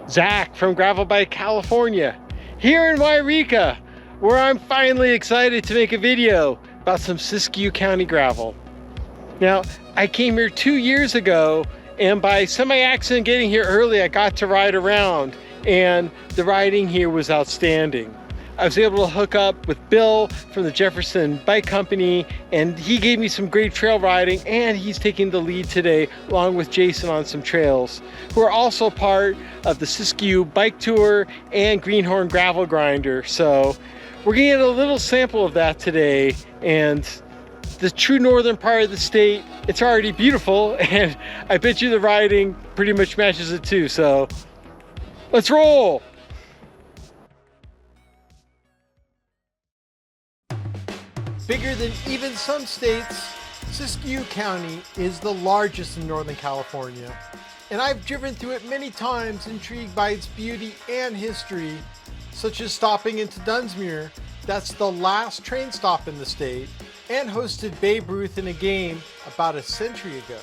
Zach from Gravel Bike California, here in Yreka, where I'm finally excited to make a video about some Siskiyou County gravel. Now, I came here 2 years ago, and by semi-accident getting here early, I got to ride around, and the riding here was outstanding. I was able to hook up with Bill from the Jefferson Bike Company, and he gave me some great trail riding, and he's taking the lead today along with Jason on some trails, who are also part of the Siskiyou Bike Tour and Greenhorn Gravel Grinder. So we're gonna get a little sample of that today, and the true northern part of the state, it's already beautiful, and I bet you the riding pretty much matches it too. So let's roll. Bigger than even some states, Siskiyou County is the largest in Northern California, and I've driven through it many times, intrigued by its beauty and history, such as stopping into Dunsmuir, that's the last train stop in the state, and hosted Babe Ruth in a game about a century ago.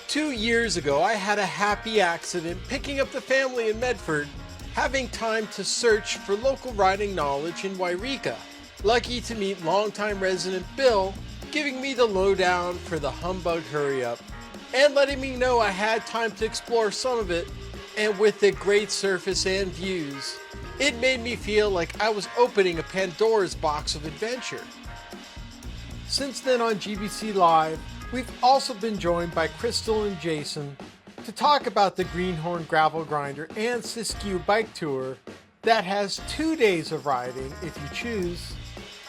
2 years ago, I had a happy accident picking up the family in Medford, having time to search for local riding knowledge in Yreka. Lucky to meet longtime resident Bill, giving me the lowdown for the humbug hurry-up, and letting me know I had time to explore some of it, and with the great surface and views, it made me feel like I was opening a Pandora's box of adventure. Since then on GBC Live, we've also been joined by Crystal and Jason to talk about the Greenhorn Gravel Grinder and Siskiyou Bike Tour that has 2 days of riding if you choose,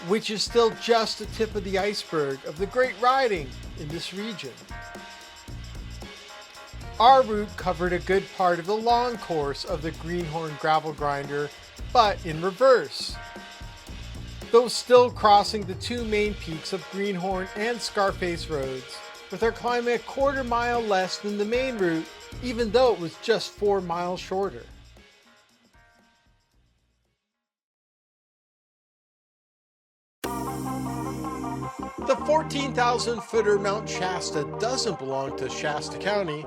which is still just the tip of the iceberg of the great riding in this region. Our route covered a good part of the long course of the Greenhorn Gravel Grinder, but in reverse. Though still crossing the two main peaks of Greenhorn and Scarface roads, with our climbing a quarter mile less than the main route, even though it was just 4 miles shorter. The 14,000 footer Mount Shasta doesn't belong to Shasta County,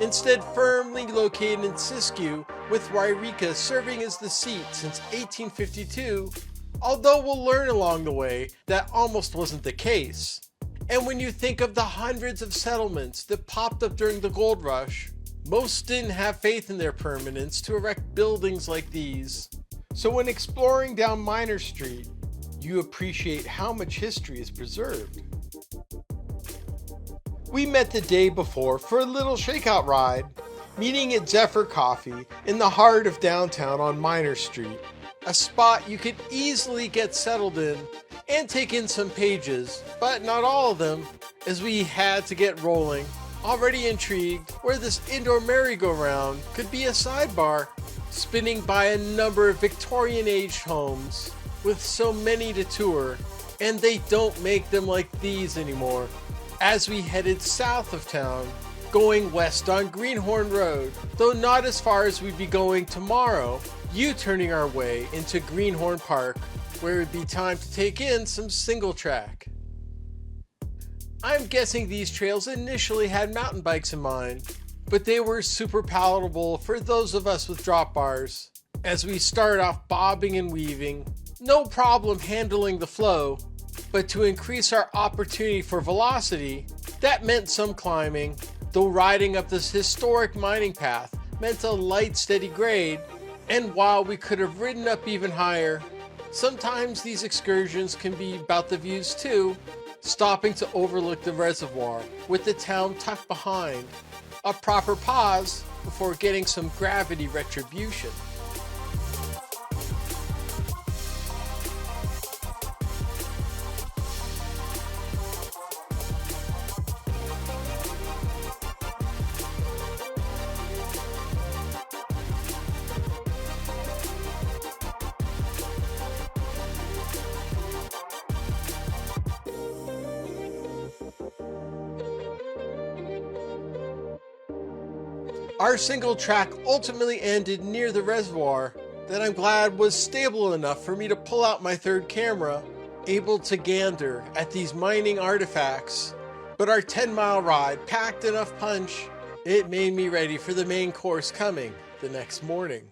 instead firmly located in Siskiyou, with Yreka serving as the seat since 1852, although we'll learn along the way that almost wasn't the case. And when you think of the hundreds of settlements that popped up during the gold rush, most didn't have faith in their permanence to erect buildings like these. So when exploring down Minor Street, you appreciate how much history is preserved. We met the day before for a little shakeout ride, meeting at Zephyr Coffee in the heart of downtown on Minor Street, a spot you could easily get settled in and take in some pages, but not all of them, as we had to get rolling, already intrigued where this indoor merry-go-round could be a sidebar, spinning by a number of Victorian-aged homes, with so many to tour, and they don't make them like these anymore. As we headed south of town, going west on Greenhorn Road, though not as far as we'd be going tomorrow, U-turning our way into Greenhorn Park, where it'd be time to take in some single track. I'm guessing these trails initially had mountain bikes in mind, but they were super palatable for those of us with drop bars. As we start off bobbing and weaving, no problem handling the flow, but to increase our opportunity for velocity, that meant some climbing, though riding up this historic mining path meant a light, steady grade, and while we could have ridden up even higher, sometimes these excursions can be about the views too, stopping to overlook the reservoir with the town tucked behind, a proper pause before getting some gravity retribution. Our single track ultimately ended near the reservoir that I'm glad was stable enough for me to pull out my third camera, able to gander at these mining artifacts. But our 10-mile ride packed enough punch It made me ready for the main course coming the next morning.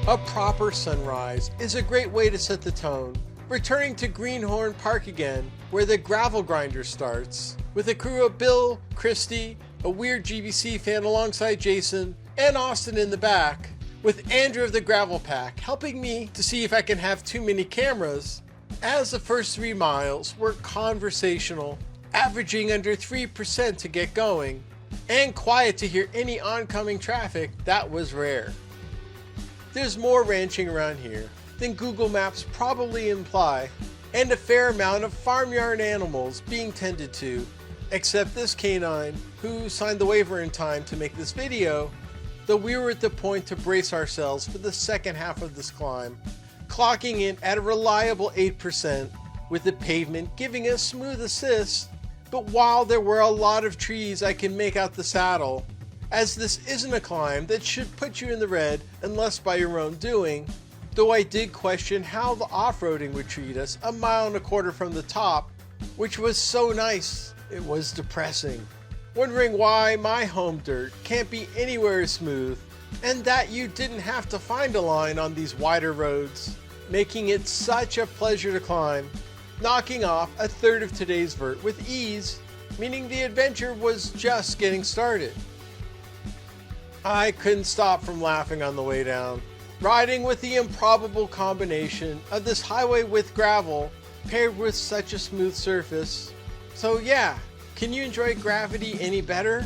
A proper sunrise is a great way to set the tone. Returning to Greenhorn Park again, where the gravel grinder starts, with a crew of Bill, Christy, a weird GBC fan alongside Jason, and Austin in the back, with Andrew of the Gravel Pack helping me to see if I can have too many cameras, as the first 3 miles were conversational, averaging under 3% to get going, and quiet to hear any oncoming traffic that was rare. There's more ranching around here than Google Maps probably imply, and a fair amount of farmyard animals being tended to, except this canine who signed the waiver in time to make this video, though we were at the point to brace ourselves for the second half of this climb, clocking in at a reliable 8%, with the pavement giving us smooth assist. But while there were a lot of trees, I can make out the saddle, as this isn't a climb that should put you in the red unless by your own doing, though I did question how the off-roading would treat us 1.25 miles from the top, which was so nice it was depressing. Wondering why my home dirt can't be anywhere as smooth, and that you didn't have to find a line on these wider roads, making it such a pleasure to climb, knocking off a third of today's vert with ease, meaning the adventure was just getting started. I couldn't stop from laughing on the way down, riding with the improbable combination of this highway with gravel paired with such a smooth surface. So yeah, can you enjoy gravity any better?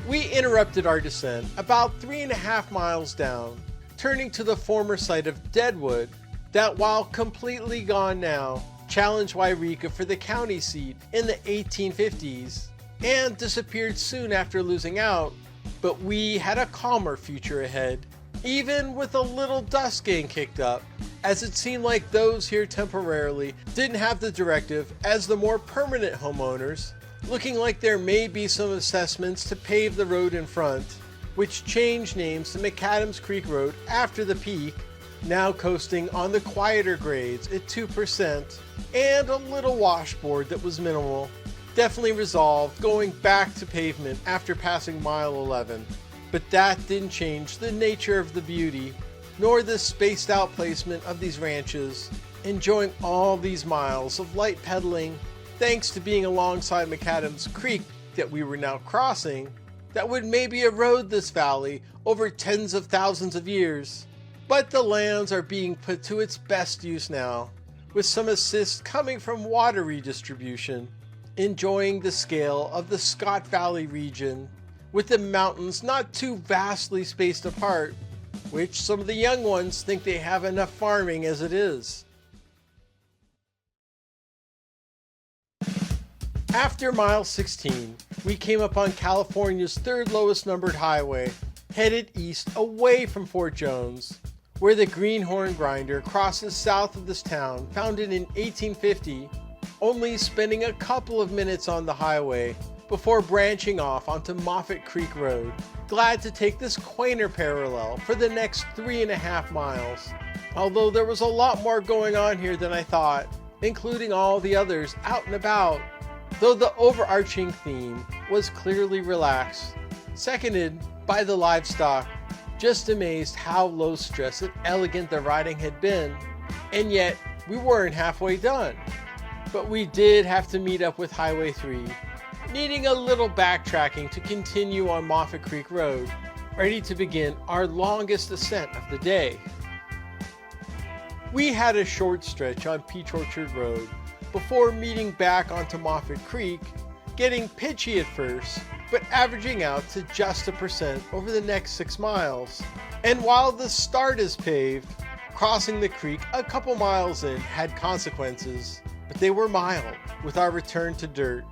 We interrupted our descent about 3.5 miles down, turning to the former site of Deadwood, that while completely gone now, challenged Yreka for the county seat in the 1850s, and disappeared soon after losing out, but we had a calmer future ahead, even with a little dust getting kicked up, as it seemed like those here temporarily didn't have the directive as the more permanent homeowners, looking like there may be some assessments to pave the road in front, which changed names to McAdams Creek Road after the peak, now coasting on the quieter grades at 2%, and a little washboard that was minimal, definitely resolved going back to pavement after passing mile 11. But that didn't change the nature of the beauty, nor the spaced out placement of these ranches, enjoying all these miles of light pedaling thanks to being alongside McAdams Creek that we were now crossing, that would maybe erode this valley over tens of thousands of years. But the lands are being put to its best use now, with some assist coming from water redistribution, enjoying the scale of the Scott Valley region, with the mountains not too vastly spaced apart, which some of the young ones think they have enough farming as it is. After mile 16, we came upon California's third lowest numbered highway, headed east away from Fort Jones, where the Greenhorn Grinder crosses south of this town, founded in 1850, only spending a couple of minutes on the highway before branching off onto Moffett Creek Road, glad to take this quainter parallel for the next 3.5 miles. Although there was a lot more going on here than I thought, including all the others out and about, though the overarching theme was clearly relaxed, seconded by the livestock. Just amazed how low stress and elegant the riding had been, and yet we weren't halfway done. But we did have to meet up with Highway 3, needing a little backtracking to continue on Moffett Creek Road, ready to begin our longest ascent of the day. We had a short stretch on Peach Orchard Road before meeting back onto Moffett Creek, getting pitchy at first, but averaging out to just 1% over the next 6 miles. And while the start is paved, crossing the creek a couple miles in had consequences, but they were mild with our return to dirt,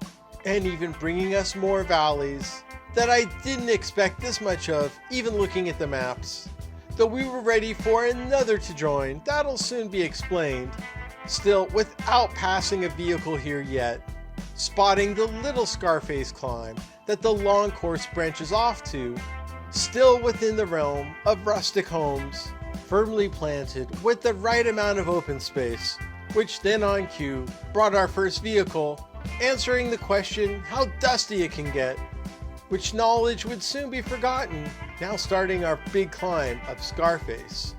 and even bringing us more valleys, that I didn't expect this much of, even looking at the maps. Though we were ready for another to join, that'll soon be explained. Still, without passing a vehicle here yet, spotting the little Scarface climb that the long course branches off to, still within the realm of rustic homes, firmly planted with the right amount of open space, which then on cue brought our first vehicle, answering the question how dusty it can get, which knowledge would soon be forgotten, now starting our big climb up Scarface.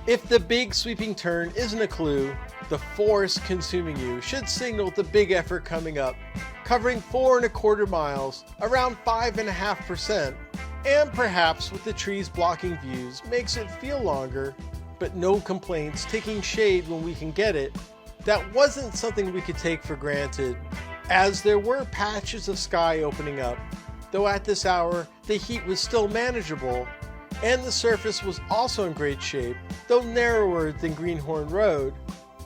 If the big sweeping turn isn't a clue, the force consuming you should signal the big effort coming up, covering 4¼ miles, around 5.5%, and perhaps with the trees blocking views makes it feel longer, but no complaints taking shade when we can get it. That wasn't something we could take for granted, as there were patches of sky opening up, though at this hour the heat was still manageable, and the surface was also in great shape, though narrower than Greenhorn Road,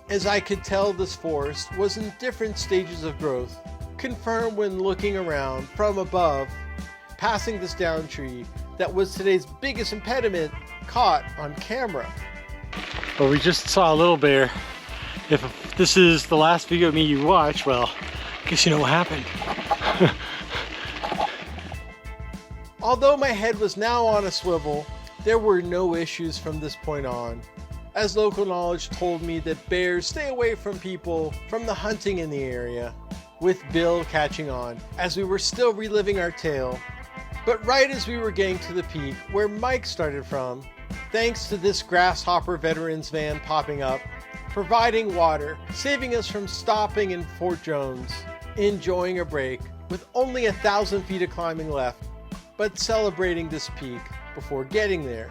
as I could tell this forest was in different stages of growth, confirmed when looking around from above, passing this down tree that was today's biggest impediment caught on camera. Well, we just saw a little bear. If this is the last video of me you watch, well, I guess you know what happened. Although my head was now on a swivel, there were no issues from this point on, as local knowledge told me that bears stay away from people from the hunting in the area, with Bill catching on as we were still reliving our tale. But right as we were getting to the peak where Mike started from, thanks to this Grasshopper Veterans van popping up, providing water, saving us from stopping in Fort Jones, enjoying a break with only 1,000 feet of climbing left, but celebrating this peak before getting there.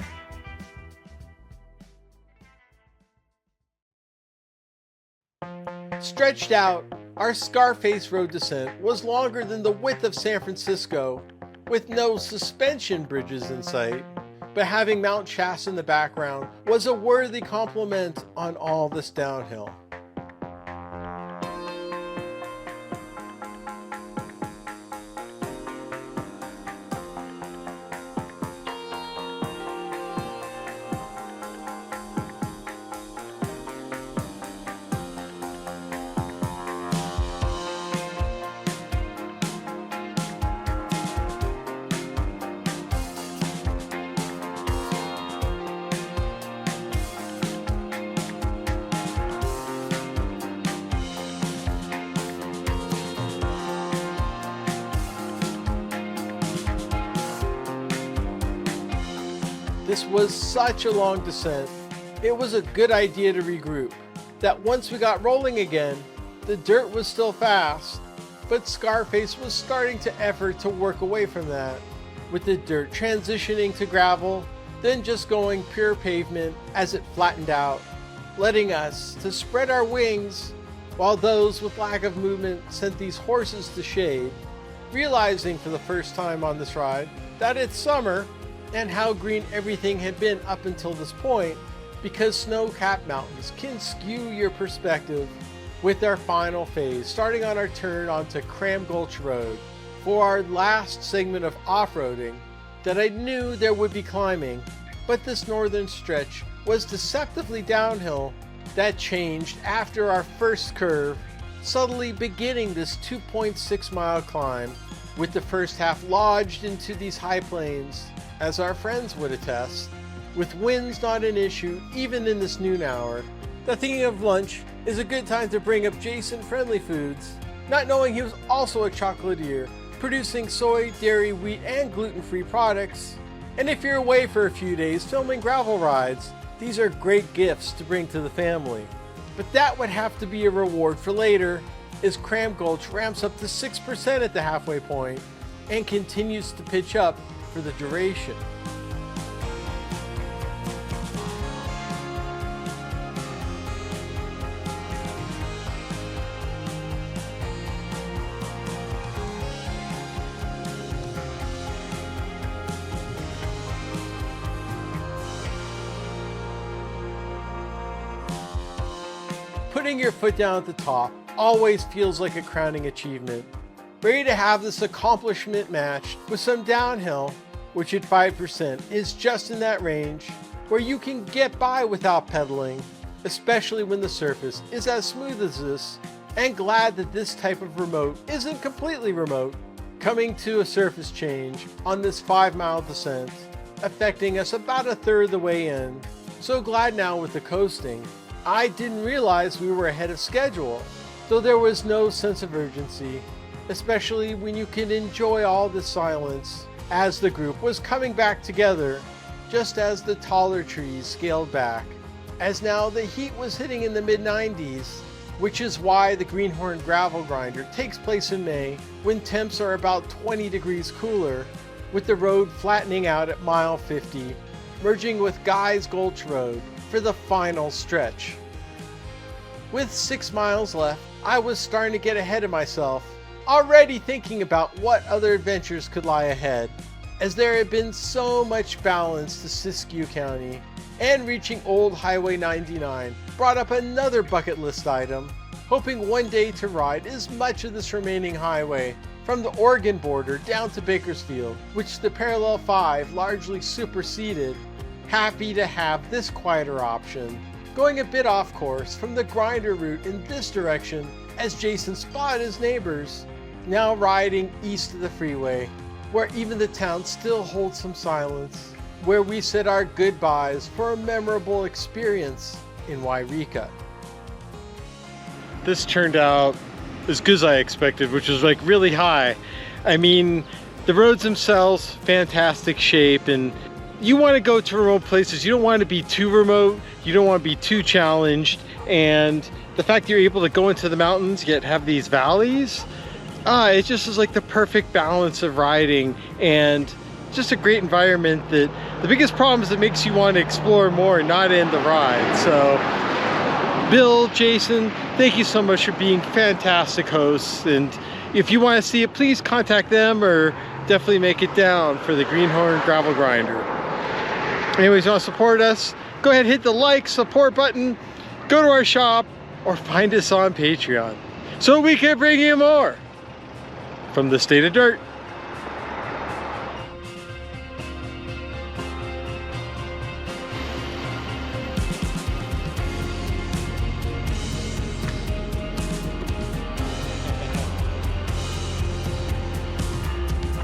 Stretched out, our Scarface road descent was longer than the width of San Francisco, with no suspension bridges in sight, but having Mount Shasta in the background was a worthy compliment on all this downhill. This was such a long descent, it was a good idea to regroup. That once we got rolling again, the dirt was still fast, but Scarface was starting to effort to work away from that, with the dirt transitioning to gravel, then just going pure pavement as it flattened out, letting us to spread our wings, while those with lack of movement sent these horses to shade, realizing for the first time on this ride that it's summer, and how green everything had been up until this point, because snow-capped mountains can skew your perspective, with our final phase starting on our turn onto Cram Gulch Road for our last segment of off-roading that I knew there would be climbing, but this northern stretch was deceptively downhill that changed after our first curve, subtly beginning this 2.6 mile climb, with the first half lodged into these high plains, as our friends would attest, with winds not an issue even in this noon hour. That thinking of lunch is a good time to bring up Jason Friendly Foods, not knowing he was also a chocolatier, producing soy, dairy, wheat, and gluten-free products. And if you're away for a few days filming gravel rides, these are great gifts to bring to the family. But that would have to be a reward for later, as Cram Gulch ramps up to 6% at the halfway point and continues to pitch up for the duration. Putting your foot down at the top always feels like a crowning achievement, ready to have this accomplishment matched with some downhill, which at 5% is just in that range where you can get by without pedaling, especially when the surface is as smooth as this, and glad that this type of remote isn't completely remote, coming to a surface change on this 5-mile descent, affecting us about a third of the way in. So glad now with the coasting. I didn't realize we were ahead of schedule, though there was no sense of urgency, especially when you can enjoy all the silence as the group was coming back together just as the taller trees scaled back, as now the heat was hitting in the mid-90s, which is why the Greenhorn Gravel Grinder takes place in May when temps are about 20 degrees cooler, with the road flattening out at mile 50, merging with Guy's Gulch Road for the final stretch. With 6 miles left, I was starting to get ahead of myself, already thinking about what other adventures could lie ahead, as there had been so much balance to Siskiyou County, and reaching Old Highway 99 brought up another bucket list item, hoping one day to ride as much of this remaining highway from the Oregon border down to Bakersfield, which the Parallel 5 largely superseded. Happy to have this quieter option, going a bit off course from the grinder route in this direction as Jason spotted his neighbors, now riding east of the freeway, where even the town still holds some silence, where we said our goodbyes for a memorable experience in Yreka. This turned out as good as I expected, which was like really high. I mean, the roads themselves, fantastic shape, and you want to go to remote places. You don't want to be too remote, you don't want to be too challenged, and the fact that you're able to go into the mountains yet have these valleys, it just is like the perfect balance of riding, and just a great environment. That the biggest problem is it makes you want to explore more and not end the ride. So Bill, Jason, thank you so much for being fantastic hosts, and if you want to see it, please contact them or definitely make it down for the Greenhorn Gravel Grinder. Anyways, you want to support us, go ahead, hit the like, support button, go to our shop, or find us on Patreon so we can bring you more from the State of Dirt.